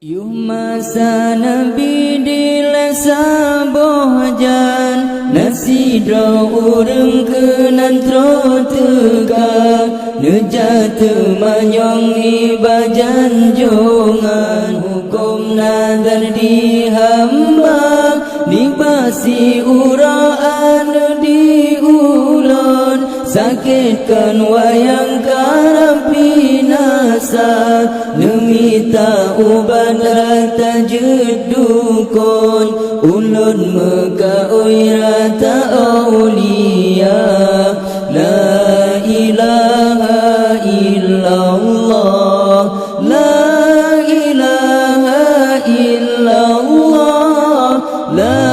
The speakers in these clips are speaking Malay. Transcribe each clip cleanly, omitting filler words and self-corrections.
Masa Nabi dilesa bohjan nasi dra urang kenan tro tegak nejat manyong ibajan jongan hukum nadar dihamba dibasi uraan diulon sakitkan wayang karab binasa nemita uban rata jedukon ulun meka rata aulia la ilaha illallah la ilaha illallah la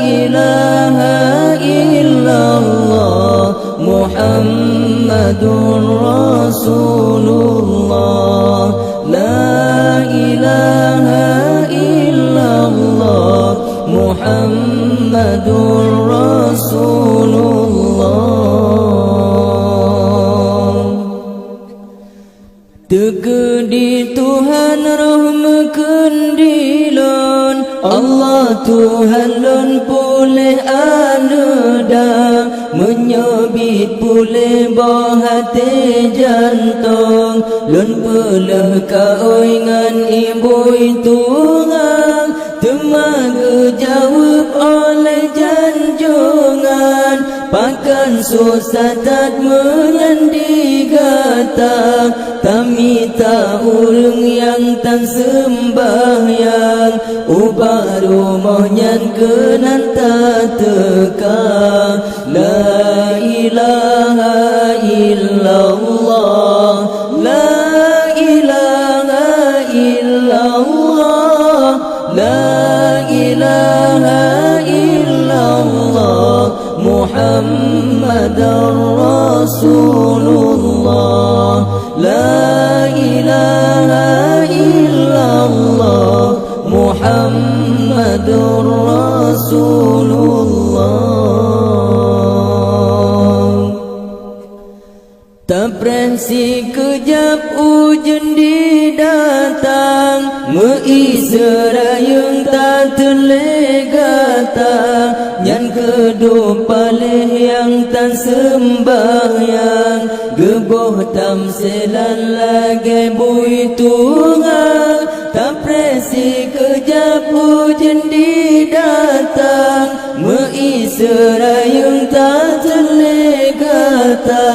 ilaha illallah Muhammadur Rasulullah la ilaha illallah Muhammadur Rasulullah. Teka di Tuhan rahmakan dilon Allah Tuhan lon pulih aneda menyabit pulih bahati jantung lon peleh kaoingan ibu tungang temaga jawab oleh janjungan pakan susah tak menyandi kata tamita urang yang tan sembahyang ubah rumahnya kenan tak teka la ilaha illallah la ilaha illallah la ilaha illallah Muhammadur Rasulullah la ilaha illallah Muhammadur Rasulullah. Taprensi kejap ujian didatang meisra yang tak terlegata nyan kedua palih yang tak sembahyang geboh tamsilan lagi bui tungang taprensi kejap ujian didatang meisra yang tak terlegata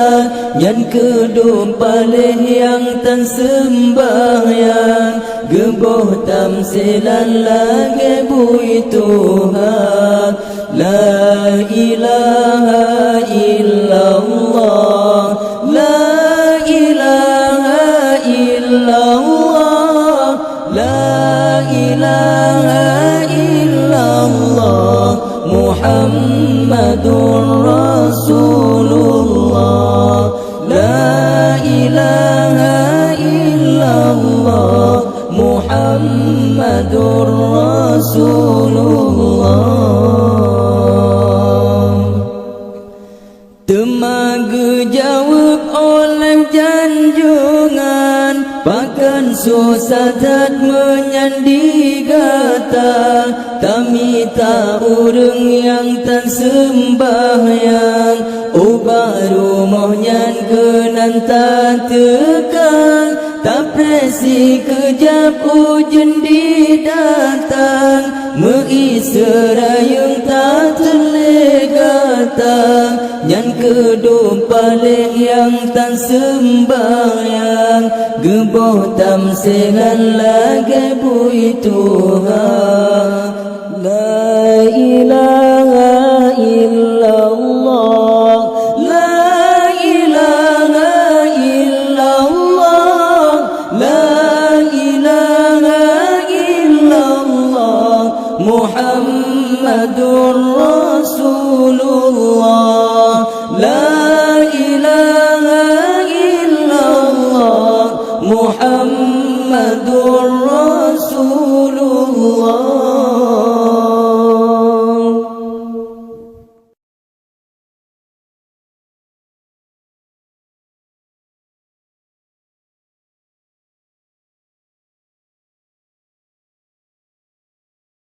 nyan kedua palih yang tan sembahyang geboh tamsilan lagi bui Tuhan la ilaha illallah la ilaha illallah la ilaha illallah Muhammadur Rasulullah la ilaha illallah Muhammadur Rasulullah. Temaga jawab oleh janjungan pakan susah tak menyandi kata tamita urang yang tan sembahyang ubah rumahnya kenan tak tekan tapresi kejap ujian didatang meisra yang tak terlegata nyan kedua palih yang tan sembahyang geboh tamsengan lagi bui Tuhan la ilaha illallah la ilaha illallah la ilaha illallah Muhammadur Rasulullah la ilaha illallah Muhammadur